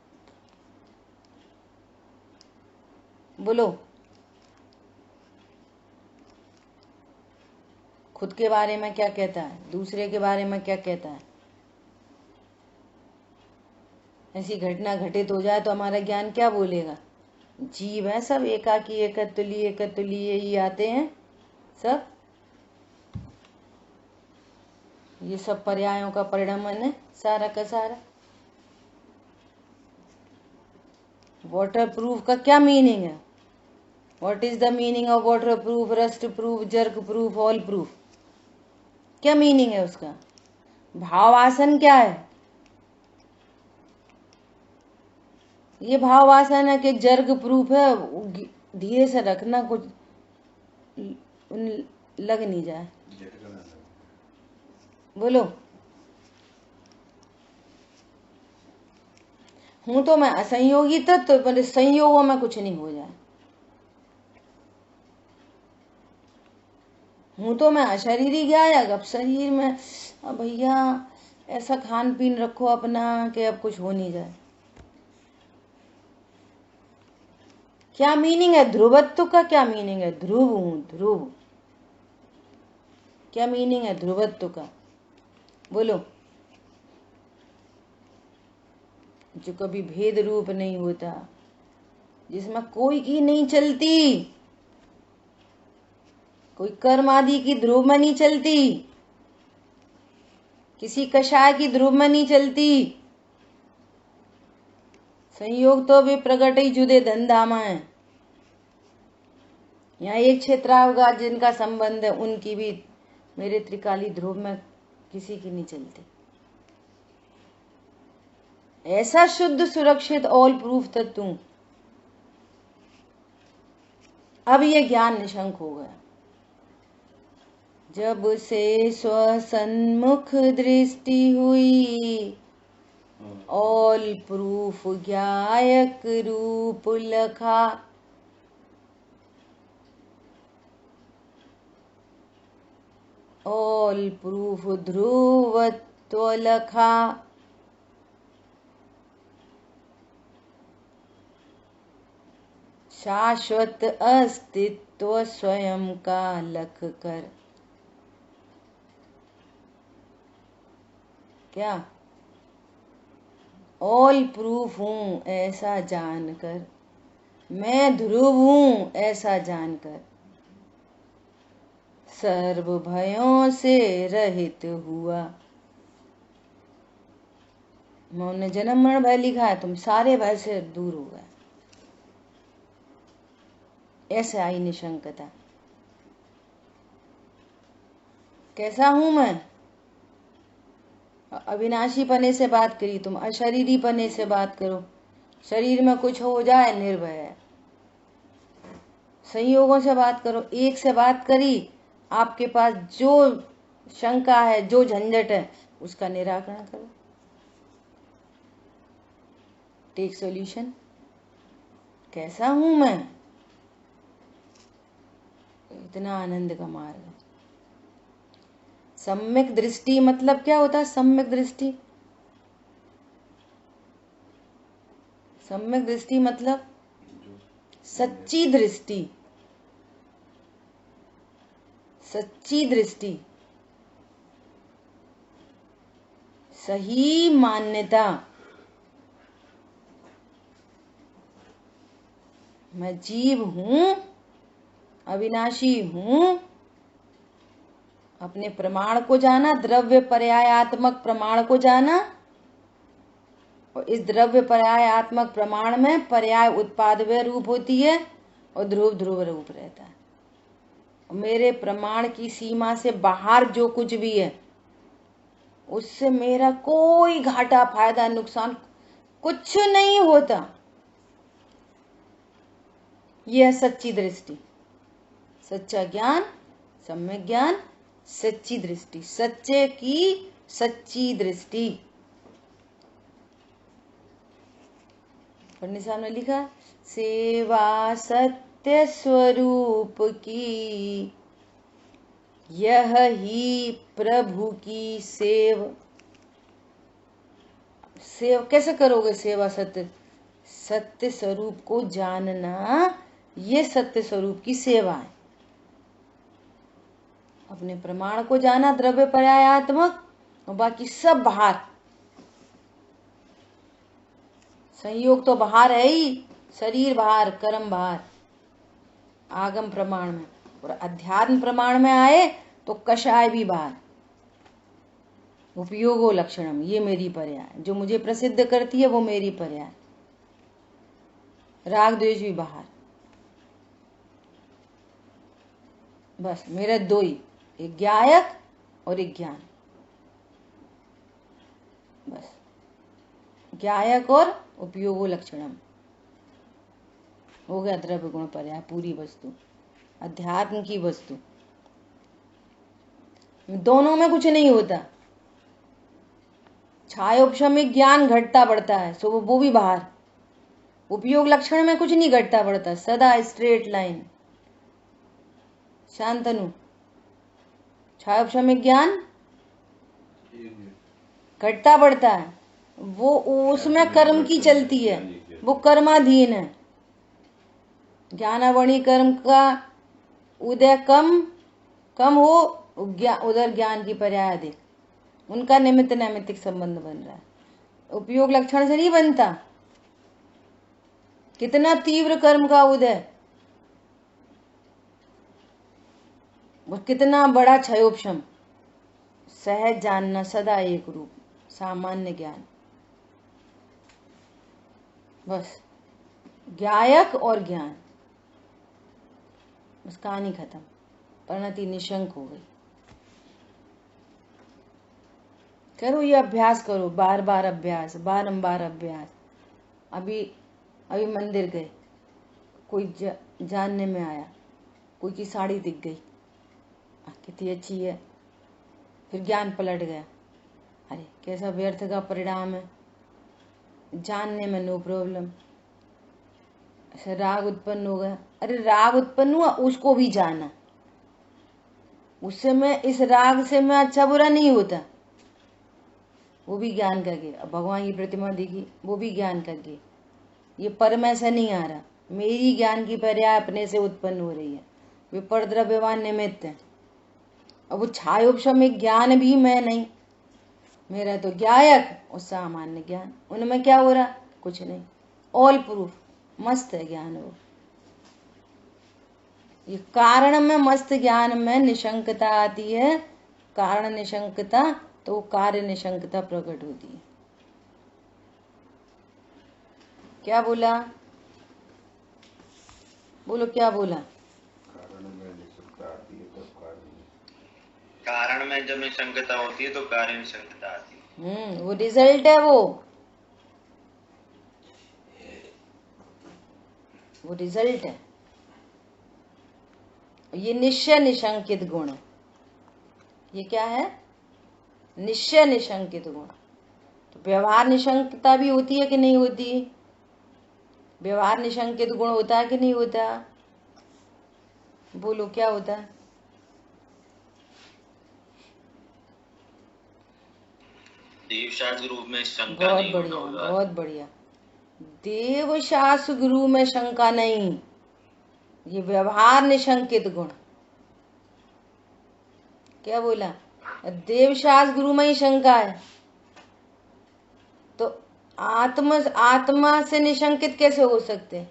बोलो, खुद के बारे में क्या कहता है, दूसरे के बारे में क्या कहता है। ऐसी घटना घटित हो जाए तो हमारा ज्ञान क्या बोलेगा? जीव है सब, एकाकी एकत्व लिए ही आते हैं सब। ये सब पर्यायों का परिणमन है सारा का सारा। वाटर प्रूफ का क्या मीनिंग है? What is the meaning of water proof, rust proof, jerk proof, all proof? क्या मीनिंग है उसका? भावासन क्या है? ये भावासन है कि जर्ग प्रूफ है, धीरे से रखना, कुछ लग नहीं जाए। बोलो, हूं तो मैं असंयोगी तत्व, पर संयोगों में कुछ नहीं हो जाए। हूं तो मैं अशरीरी गायक, अब शरीर में अब भैया ऐसा खान पीन रखो अपना कि अब कुछ हो नहीं जाए। क्या मीनिंग है ध्रुवत्व का? क्या मीनिंग है? ध्रुव हूं, ध्रुव। क्या मीनिंग है ध्रुवत्व का? बोलो, जो कभी भेद रूप नहीं होता, जिसमें कोई की नहीं चलती, कोई कर्म आदि की ध्रुव में नहीं चलती, किसी कषाय की ध्रुव में नहीं चलती। संयोग तो भी प्रगट ही जुदे धंधामा है। यहाँ एक क्षेत्रावगा जिनका संबंध है, उनकी भी मेरे त्रिकाली ध्रुव में किसी की नहीं चलती। ऐसा शुद्ध सुरक्षित ऑल प्रूफ तत्व। अब ये ज्ञान निशंक हो गया। जब से स्वसन्मुख दृष्टि हुई, ऑल प्रूफ ज्ञायक रूप लखा। ऑल प्रूफ ध्रुवत्व लखा। शाश्वत अस्तित्व स्वयं का लख कर। क्या? ऑल प्रूफ हूं ऐसा जानकर, मैं ध्रुव हूं ऐसा जानकर, सर्व भयों से रहित हुआ। मौन जन्म मरण भय लिखा है, तुम सारे भय से दूर हो गए। ऐसे आई निशंकता। कैसा हूं मैं? अविनाशी पने से बात करी, तुम अशरीरी पने से बात करो। शरीर में कुछ हो जाए निर्भय है। संयोगों से बात करो, एक से बात करी, आपके पास जो शंका है, जो झंझट है, उसका निराकरण करो। Take solution. कैसा हूं मैं? इतना आनंद का मार्ग। सम्यक दृष्टि मतलब क्या होता है? सम्यक दृष्टि, सम्यक दृष्टि मतलब सच्ची दृष्टि, सच्ची दृष्टि, सही मान्यता। मैं जीव हूं, अविनाशी हूं। अपने प्रमाण को जाना, द्रव्य पर्यायात्मक प्रमाण को जाना, और इस द्रव्य पर्यायात्मक प्रमाण में पर्याय उत्पादव्य रूप होती है और ध्रुव ध्रुव रूप रहता है। और मेरे प्रमाण की सीमा से बाहर जो कुछ भी है, उससे मेरा कोई घाटा फायदा नुकसान कुछ नहीं होता। ये है सच्ची दृष्टि। सच्चा ज्ञान, सम्यक ज्ञान, सच्ची दृष्टि, सच्चे की सच्ची दृष्टि। पंडित साहब ने लिखा, सेवा सत्य स्वरूप की, यह ही प्रभु की सेव। कैसे करोगे सेवा? सत्य स्वरूप को जानना, ये सत्य स्वरूप की सेवा है। अपने प्रमाण को जाना, द्रव्य पर्यायात्मक, और बाकी सब बाहर। संयोग तो बाहर है ही, शरीर बाहर, कर्म बाहर, आगम प्रमाण में। और अध्यात्म प्रमाण में आए तो कषाय भी बाहर। उपयोगो लक्षणम, ये मेरी पर्याय, जो मुझे प्रसिद्ध करती है वो मेरी पर्याय। राग द्वेष भी बाहर। बस मेरे दो ही, एक ज्ञायक और एक ज्ञान। बस ज्ञायक और उपयोगो लक्षणम हो गया। द्रव्य गुण पर्याय पूरी वस्तु, अध्यात्म की वस्तु। दोनों में कुछ नहीं होता। छायोपशमिक ज्ञान घटता बढ़ता है, सो वो भी बाहर। उपयोग लक्षण में कुछ नहीं घटता बढ़ता, सदा स्ट्रेट लाइन। शांतनु, छायोपशमिक ज्ञान घटता बढ़ता है, वो उसमें कर्म की चलती है, वो कर्माधीन है। ज्ञानावणी कर्म का उदय कम हो, उधर ज्ञान की पर्याय अधिक। उनका निमित्त नैमित्तिक संबंध बन रहा है, उपयोग लक्षण से नहीं बनता। कितना तीव्र कर्म का उदय, वो कितना बड़ा क्षयोपशम। सहज जानना, सदा एक रूप, सामान्य ज्ञान। बस ज्ञायक और ज्ञान, बस कहानी खत्म। परिणति निशंक हो गई। करो ये अभ्यास करो, बार बार अभ्यास, बारंबार अभ्यास। अभी मंदिर गए, कोई जानने में आया, कोई की साड़ी दिख गई, कितनी अच्छी है, फिर ज्ञान पलट गया, अरे कैसा व्यर्थ का परिणाम है। जानने में नो प्रॉब्लम, ऐसे राग उत्पन्न हो गया, अरे राग उत्पन्न हुआ, उसको भी जाना, उससे मैं, इस राग से मैं अच्छा बुरा नहीं होता, वो भी ज्ञान करके। अब भगवान की प्रतिमा दिखी, वो भी ज्ञान करके। ये पर में से नहीं आ रहा, मेरी ज्ञान की पर्याय अपने से उत्पन्न हो रही है, विपर द्रव्यवान निमित्त है। अब वो छायोपशमिक ज्ञान भी मैं नहीं, मेरा तो ज्ञायक और सामान्य ज्ञान। उनमें क्या हो रहा? कुछ नहीं, ऑल प्रूफ, मस्त है ज्ञान वो। ये कारण में मस्त ज्ञान में निशंकता आती है, कारण निशंकता, तो कार्य निशंकता प्रकट होती है। क्या बोला? बोलो क्या बोला? कारण में जब निशंकता होती है तो कार्य निशंकता आती है। वो रिजल्ट है, वो रिजल्ट है। ये निश्चय निशंकित गुण है। ये क्या है? निश्चय निशंकित गुण। तो व्यवहार निशंकता भी होती है कि नहीं होती? व्यवहार निशंकित गुण होता है कि नहीं होता? बोलो क्या होता है? देवशास्त्र गुरु में शंका नहीं होता। बहुत बढ़िया। देवशास्त्र गुरु में शंका नहीं, ये व्यवहार निशंकित गुण। क्या बोला? देवशास्त्र गुरु में ही शंका है, तो आत्मा से निशंकित कैसे हो सकते?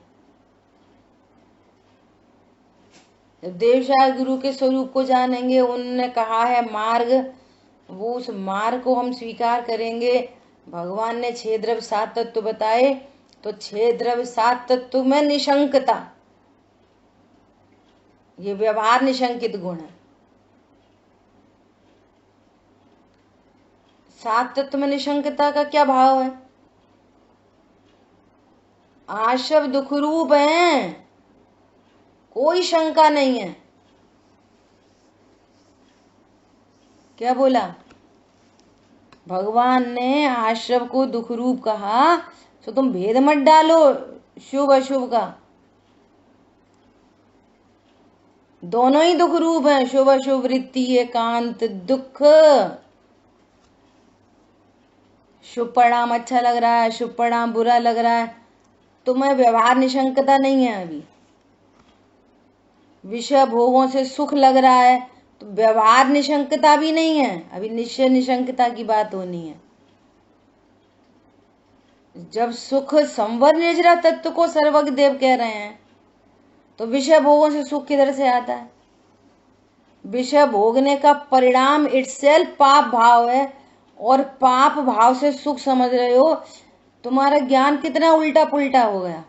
जब देवशास्त्र गुरु के स्वरूप को जानेंगे, उन्होंने कहा है मार्ग, वो उस मार्ग को हम स्वीकार करेंगे। भगवान ने 6 द्रव्य 7 तत्व बताए, तो 6 द्रव्य 7 तत्व में निशंकता, ये व्यवहार निशंकित गुण है। 7 तत्व में निशंकता का क्या भाव है? आशव दुख रूप है, कोई शंका नहीं है। क्या बोला? भगवान ने आश्रव को दुख रूप कहा, तो तुम भेद मत डालो शुभ अशुभ का। दोनों ही दुख रूप है, शुभ अशुभ, वृत्ति, एकांत, दुख। शुभ परिणाम अच्छा लग रहा है, शुभ परिणाम बुरा लग रहा है, तुम्हें व्यवहार निशंकता नहीं है। अभी विषय भोगों से सुख लग रहा है तो व्यवहार निशंकता भी नहीं है, अभी निश्चय निशंकता की बात होनी है। जब सुख संवर निर्जरा तत्व को सर्वज्ञ देव कह रहे हैं तो विषय भोगों से सुख किधर से आता है? विषय भोगने का परिणाम इटसेल्फ पाप भाव है, और पाप भाव से सुख समझ रहे हो। तुम्हारा ज्ञान कितना उल्टा पुल्टा हो गया।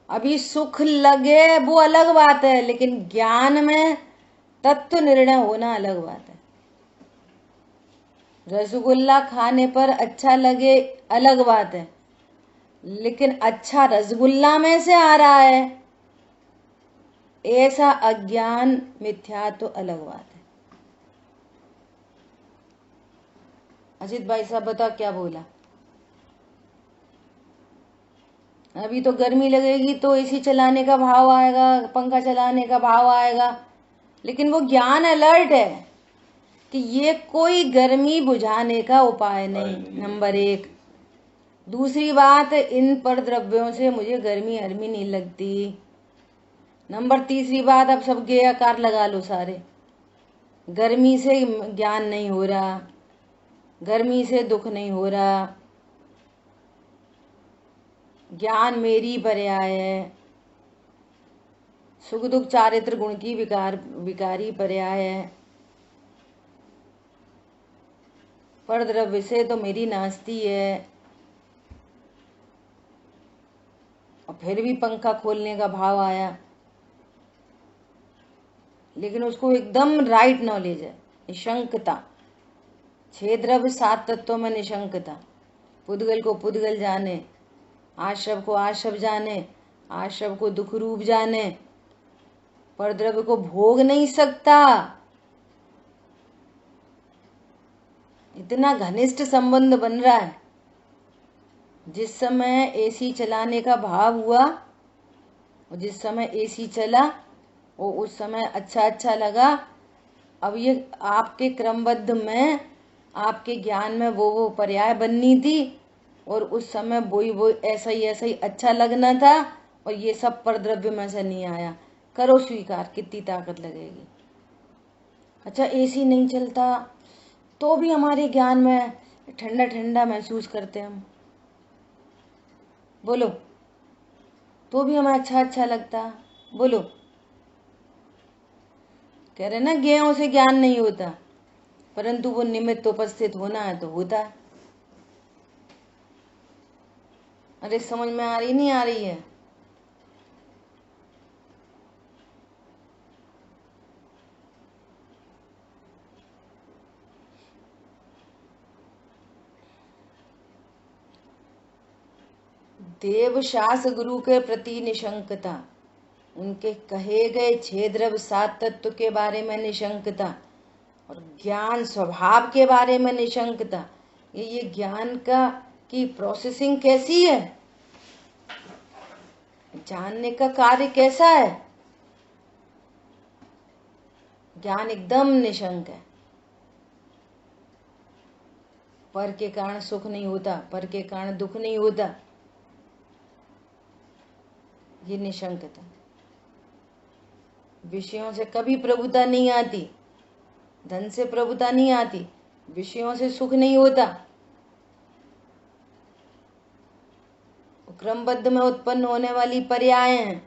अभी सुख लगे वो अलग बात है, लेकिन ज्ञान में तत्व निर्णय होना अलग बात है। रसगुल्ला खाने पर अच्छा लगे अलग बात है, लेकिन अच्छा रसगुल्ला में से आ रहा है ऐसा अज्ञान मिथ्या तो अलग बात है। अजित भाई साहब बताओ क्या बोला? अभी तो गर्मी लगेगी तो एसी चलाने का भाव आएगा, पंखा चलाने का भाव आएगा, लेकिन वो ज्ञान अलर्ट है कि ये कोई गर्मी बुझाने का उपाय नहीं, नंबर एक। दूसरी बात, इन पर द्रव्यों से मुझे गर्मी हरमी नहीं लगती। नंबर तीसरी बात, अब सब गे आकार लगा लो सारे, गर्मी से ज्ञान नहीं हो रहा, गर्मी से दुख नहीं हो रहा, ज्ञान मेरी पर्याय है, सुख दुख चारित्र गुण की विकारी पर्याय है, पर द्रव्य से तो मेरी नास्ती है। और फिर भी पंखा खोलने का भाव आया, लेकिन उसको एकदम राइट नॉलेज है, निशंकता। 6 द्रव्य 7 तत्वों में निशंकता। पुद्गल को पुद्गल जाने, आश्रव को आश्रव जाने, आश्रव को दुख रूप जाने, पर द्रव्य को भोग नहीं सकता। इतना घनिष्ठ संबंध बन रहा है। जिस समय एसी चलाने का भाव हुआ और जिस समय एसी चला वो उस समय अच्छा अच्छा लगा। अब ये आपके क्रमबद्ध में, आपके ज्ञान में वो पर्याय बननी थी, और उस समय वो ऐसा ही अच्छा लगना था, और ये सब पर द्रव्य में से नहीं आया। करो स्वीकार, कितनी ताकत लगेगी। अच्छा, एसी नहीं चलता तो भी हमारे ज्ञान में ठंडा ठंडा महसूस करते हम, बोलो, तो भी हमें अच्छा अच्छा लगता, बोलो। कह रहे ना ज्ञेयों से ज्ञान नहीं होता, परंतु वो निमित्त उपस्थित होना है तो होता है। अरे समझ में आ रही नहीं आ रही है? देवशास गुरु के प्रति निशंकता, उनके कहे गए 6 द्रव्य 7 तत्व के बारे में निशंकता, और ज्ञान स्वभाव के बारे में निशंकता। ये ज्ञान का की प्रोसेसिंग कैसी है, जानने का कार्य कैसा है। ज्ञान एकदम निशंक है। पर के कारण सुख नहीं होता, पर के कारण दुख नहीं होता, ये निशंकता। विषयों से कभी प्रभुता नहीं आती, धन से प्रभुता नहीं आती, विषयों से सुख नहीं होता। क्रमबद्ध में उत्पन्न होने वाली पर्याय हैं,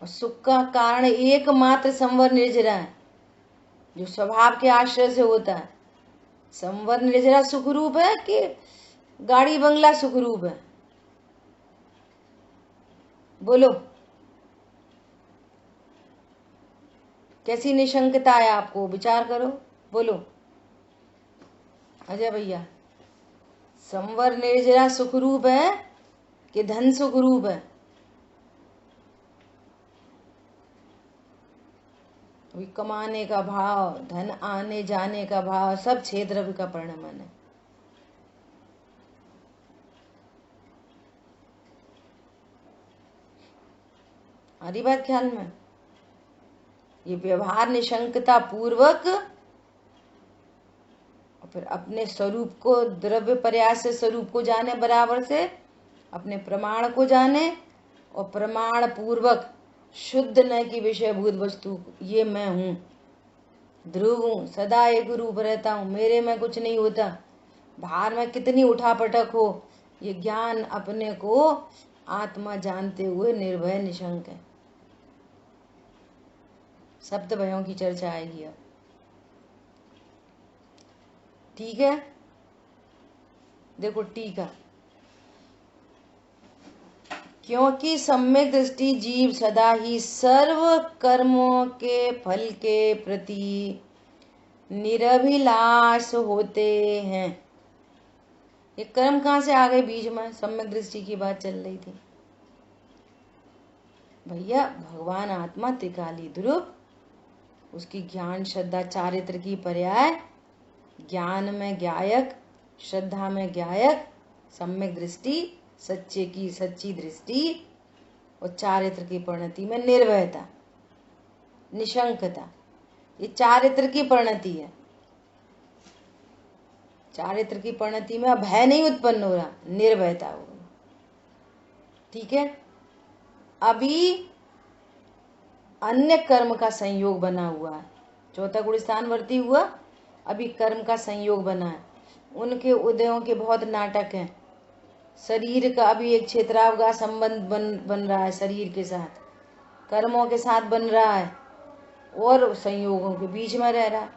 और सुख का कारण एकमात्र संवर निर्जरा है, जो स्वभाव के आश्रय से होता है। संवर निर्जरा सुख रूप है कि गाड़ी बंगला सुख रूप है? बोलो, कैसी निशंकता है आपको? विचार करो, बोलो अजय भैया। संवर निर्जरा सुख रूप है कि धन सुख रूप है? अभी कमाने का भाव, धन आने जाने का भाव, सब क्षेत्र का परिणमन है। हरी बात ख्याल में। ये व्यवहार निशंकता पूर्वक और फिर अपने स्वरूप को, द्रव्य प्रयास से स्वरूप को जाने, बराबर से अपने प्रमाण को जाने, और प्रमाण पूर्वक शुद्ध न की विषयभूत वस्तु, ये मैं हूँ, ध्रुव हूँ, सदा एक रूप रहता हूँ, मेरे में कुछ नहीं होता, बाहर में कितनी उठापटक हो, ये ज्ञान अपने को आत्मा जानते हुए निर्भय निशंक है। सप्त भयों की चर्चा आएगी अब, ठीक है। देखो टीका, क्योंकि सम्यक दृष्टि जीव सदा ही सर्व कर्मों के फल के प्रति निरभिलाष होते हैं। ये कर्म कहाँ से आ गए बीच में? सम्यक दृष्टि की बात चल रही थी भैया। भगवान आत्मा त्रिकाली ध्रुव, उसकी ज्ञान श्रद्धा चारित्र की पर्याय, ज्ञान में ज्ञायक, श्रद्धा में ज्ञायक, सम्यक दृष्टि सच्चे की सच्ची दृष्टि, और चारित्र की परिणति में निर्भयता निशंकता, ये चारित्र की परिणति है। चारित्र की परिणति में भय नहीं उत्पन्न हो रहा, निर्भयता हो रही, ठीक है। अभी अन्य कर्म का संयोग बना हुआ है, चौथा गुण स्थान वर्ती हुआ, अभी कर्म का संयोग बना है। उनके उदयों के बहुत नाटक हैं। शरीर का अभी एक क्षेत्रावकाश संबंध बन रहा है, शरीर के साथ, कर्मों के साथ बन रहा है, और संयोगों के बीच में रह रहा है।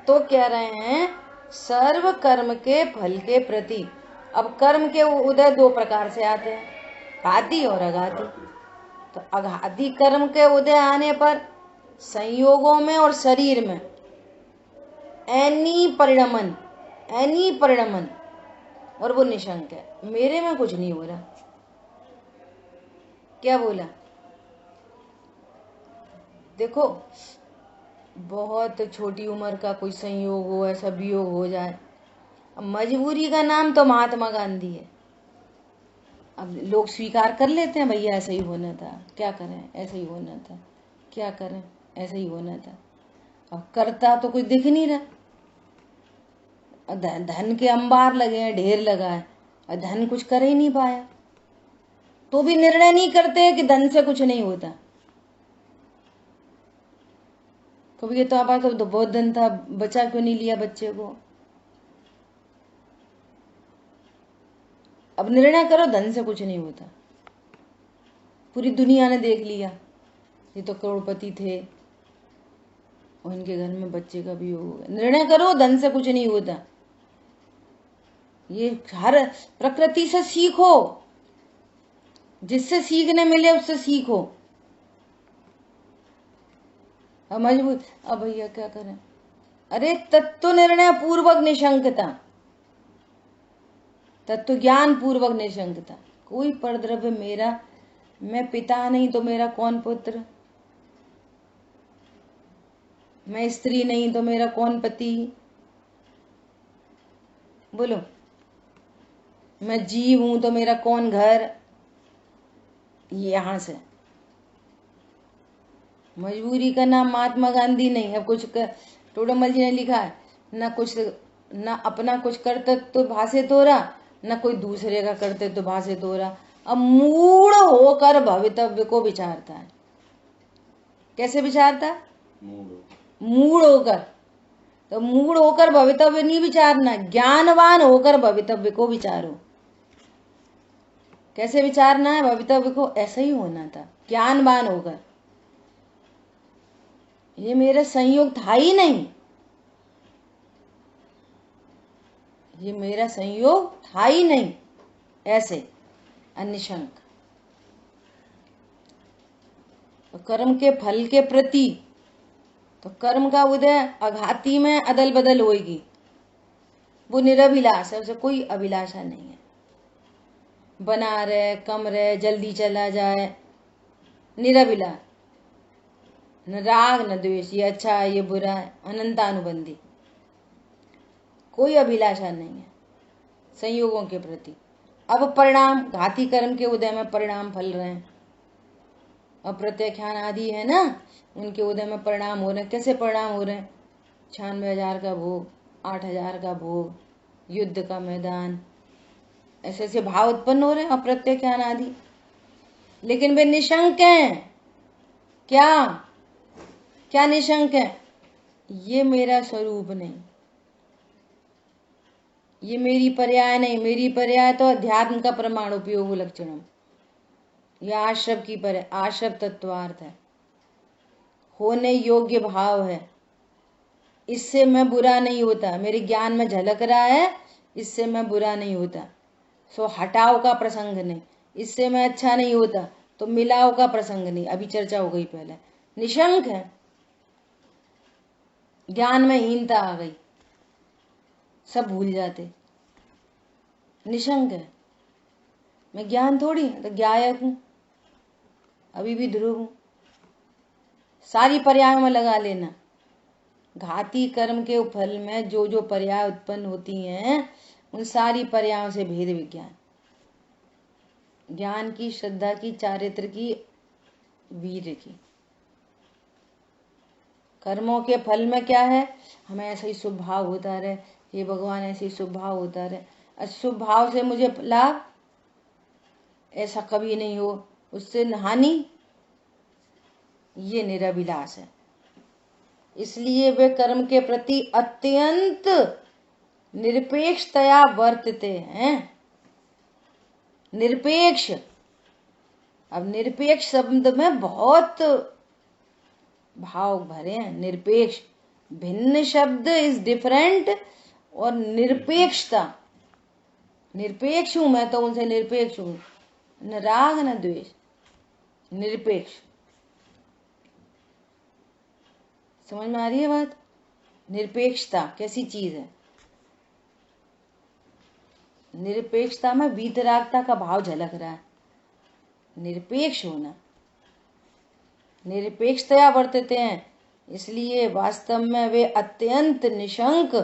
तो कह रहे हैं सर्व कर्म के फल के प्रति। अब कर्म के उदय दो प्रकार से आते हैं, घाती और अघाती। तो अघाती कर्म के उदय आने पर संयोगों में और शरीर में एनी परिणमन, और वो निशंक है, मेरे में कुछ नहीं हो रहा। क्या बोला? देखो बहुत छोटी उम्र का कोई संयोग हो, ऐसा वियोग हो जाए, अब मजबूरी का नाम तो महात्मा गांधी है। अब लोग स्वीकार कर लेते हैं, भैया ऐसा ही होना था, क्या करें, ऐसा ही होना था, क्या करें, ऐसा ही होना था। अब करता तो कुछ दिख नहीं रहा, धन के अंबार लगे हैं, ढेर लगा है, और धन कुछ कर ही नहीं पाया, तो भी निर्णय नहीं करते कि धन से कुछ नहीं होता। कभी ये तो आप तो बहुत धन था, बचा क्यों नहीं लिया बच्चे को? अब निर्णय करो, धन से कुछ नहीं होता। पूरी दुनिया ने देख लिया, ये तो करोड़पति थे और इनके घर में बच्चे का भी हो गया। निर्णय करो, धन से कुछ नहीं होता। ये हर प्रकृति से सीखो, जिससे सीखने मिले उससे सीखो। अब मजबूर, अब भैया क्या करें? अरे तत्व निर्णय पूर्वक निशंकता, तत्व ज्ञान पूर्वक निशंकता। कोई परद्रव्य मेरा, मैं पिता नहीं तो मेरा कौन पुत्र, मैं स्त्री नहीं तो मेरा कौन पति, बोलो, मैं जीव हूं तो मेरा कौन घर। यहां से मजबूरी का नाम महात्मा गांधी नहीं। अब कुछ टोडरमल जी ने लिखा है, न अपना कुछ कर्तव्य तो भाषे तोरा, न कोई दूसरे का कर्तव्य तो भाषे तोरा। अब मूढ़ होकर भवितव्य को विचारता है। कैसे विचारता? मूढ़ होकर। तो मूढ़ होकर भवितव्य नहीं विचारना, ज्ञानवान होकर भवितव्य को विचारो। कैसे विचारना है भवितव्य को? ऐसा ही होना था, ज्ञानवान होकर। ये मेरा संयोग था ही नहीं, ये मेरा संयोग था ही नहीं, ऐसे अनिशंक। तो कर्म के फल के प्रति, तो कर्म का उदय अघाती में अदल बदल होगी, वो निरभिलाष है, उसे कोई अभिलाषा नहीं है। बना रहे, कम रहे, जल्दी चला जाए, निरभिलाष। न राग न द्वेष, ये अच्छा है ये बुरा है, अनंतानुबंधी, कोई अभिलाषा नहीं है संयोगों के प्रति। अब परिणाम, घाती कर्म के उदय में परिणाम फल रहे हैं, अप्रत्याख्यान आदि है ना, उनके उदय में परिणाम हो रहे हैं। कैसे परिणाम हो रहे हैं? 96,000 का भोग, 8,000 का भोग, युद्ध का मैदान, ऐसे ऐसे भाव उत्पन्न हो रहे हैं अप्रत्याख्यान आदि, लेकिन वे निशंक हैं। क्या क्या निशंक है? ये मेरा स्वरूप नहीं, ये मेरी पर्याय नहीं। मेरी पर्याय तो अध्यात्म का प्रमाण उपयोग लक्षणम, यह आश्रव की पर्याय, आश्रव तत्वार्थ है, होने योग्य भाव है। इससे मैं बुरा नहीं होता, मेरे ज्ञान में झलक रहा है, इससे मैं बुरा नहीं होता। सो हटाव का प्रसंग नहीं, इससे मैं अच्छा नहीं होता, तो मिलाव का प्रसंग नहीं, अभी चर्चा हो गई पहले। निशंक है, ज्ञान में हीनता आ गई, सब भूल जाते। निशंक है, मैं ज्ञान थोड़ी तो ज्ञायक हूं, अभी भी ध्रुव हूं। सारी पर्यायों में लगा लेना, घाती कर्म के फल में जो जो पर्याय उत्पन्न होती हैं, उन सारी पर्यायों से भेद विज्ञान, ज्ञान की, श्रद्धा की, चारित्र की, वीर की। कर्मों के फल में क्या है? हमें ऐसा ही शुभ भाव होता रहे, हे भगवान ऐसे ही शुभ भाव होता रहे, अशुभ भाव से मुझे लाभ ऐसा कभी नहीं हो, उससे हानि, ये निरभिलाष है। इसलिए वे कर्म के प्रति अत्यंत निरपेक्षतया वर्तते हैं। निरपेक्ष, अब निरपेक्ष शब्द में बहुत भाव भरे हैं। निरपेक्ष, भिन्न शब्द इज डिफरेंट, और निरपेक्षता, निरपेक्ष हूं मैं तो उनसे निरपेक्ष हूं, न राग न द्वेष, निरपेक्ष। समझ में आ रही है बात? निरपेक्षता कैसी चीज है? निरपेक्षता में वीतरागता का भाव झलक रहा है। निरपेक्ष होना, निरपेक्षतया वर्तते हैं, इसलिए वास्तव में वे अत्यंत निशंक,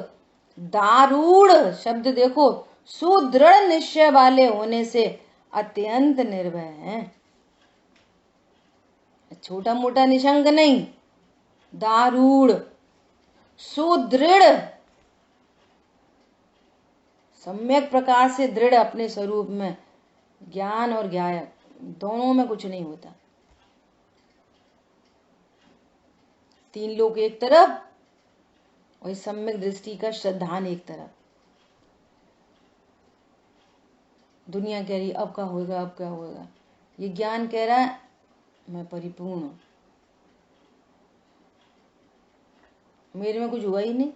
दारूढ़ शब्द देखो, सुदृढ़ निश्चय वाले होने से अत्यंत निर्भय हैं। छोटा मोटा निशंक नहीं, दारूढ़, सुदृढ़, सम्यक प्रकार से दृढ़ अपने स्वरूप में। ज्ञान और ज्ञायक दोनों में कुछ नहीं होता। तीन लोग एक तरफ और सम्यक दृष्टि का श्रद्धान एक तरफ। दुनिया कह रही अब क्या होगा, अब क्या होगा, ये ज्ञान कह रहा है मैं परिपूर्ण हूं, मेरे में कुछ हुआ ही नहीं।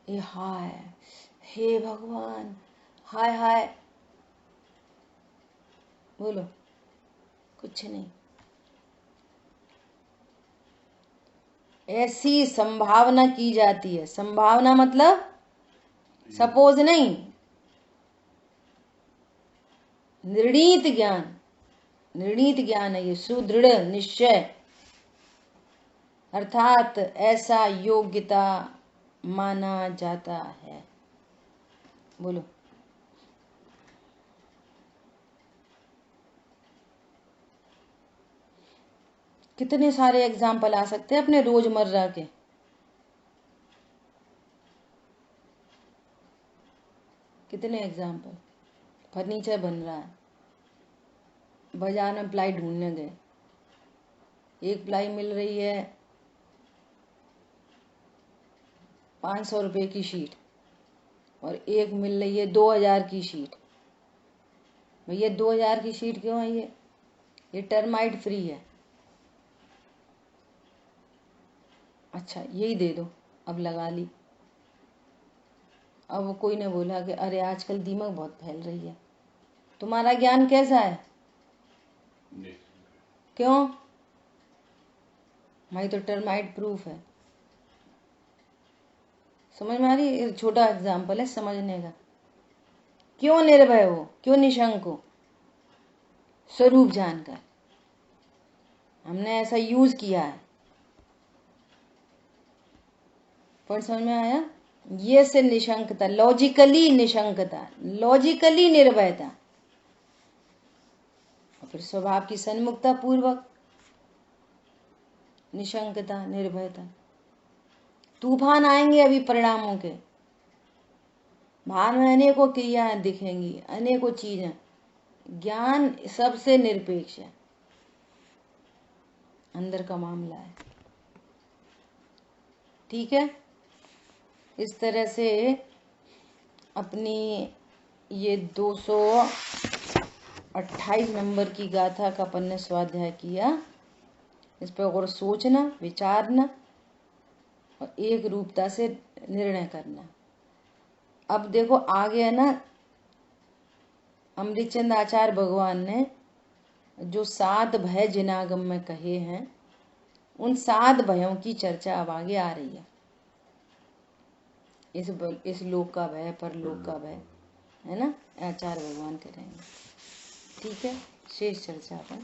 ये हाय, हे भगवान, हाय हाय, बोलो कुछ नहीं। ऐसी संभावना की जाती है। संभावना मतलब सपोज नहीं, निर्णीत ज्ञान, निर्णीत ज्ञान है ये, सुदृढ़ निश्चय, अर्थात ऐसा योग्यता माना जाता है। बोलो कितने सारे एग्जाम्पल आ सकते हैं अपने रोजमर्रा के। कितने एग्जाम्पल। फर्नीचर बन रहा है, बाजार में प्लाई ढूंढने गए, एक प्लाई मिल रही है 500 रुपए की शीट, और एक मिल रही है 2000 की शीट। भैया 2000 की शीट क्यों है? ये टर्माइट फ्री है। अच्छा यही दे दो, अब लगा ली। अब कोई ने बोला कि अरे आजकल दीमक बहुत फैल रही है। तुम्हारा ज्ञान कैसा है? क्यों भाई? तो टर्माइट प्रूफ है। समझ में आ रही है? छोटा एग्जाम्पल है समझने का। क्यों निर्भय हो, क्यों निशंक हो? स्वरूप जानकर। हमने ऐसा यूज किया है। पॉइंट समझ में आया? ये से निशंकता, लॉजिकली निशंकता, लॉजिकली निर्भयता, और फिर स्वभाव की सन्मुखता पूर्वक निशंकता, निर्भयता। तूफान आएंगे अभी परिणामों के, बाहर में अनेकों क्रियाएं दिखेंगी, अनेकों चीजें। ज्ञान सबसे निरपेक्ष है, अंदर का मामला है। ठीक है, इस तरह से अपनी ये 228 नंबर की गाथा का अपन ने स्वाध्याय किया। इस पर और सोचना, विचारना और एक रूपता से निर्णय करना। अब देखो आगे है ना, अमृतचंद आचार्य भगवान ने जो 7 भय जिनागम में कहे हैं, उन 7 भयों की चर्चा अब आगे आ रही है। इस लोक का भय, परलोक का भय, है ना, आचार्य भगवान करेंगे। ठीक है, शेष चर्चा पर।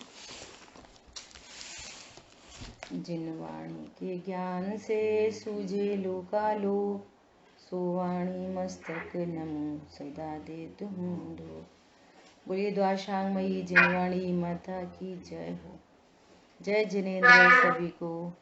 जिन वाणी के ज्ञान से सूझे लोकालोक, सो वाणी मस्तक नमो सदा दे तुम दो। बोलिए द्वारशांगमयी जिनवाणी माता की जय हो। जय जिनेन्द्र सभी को।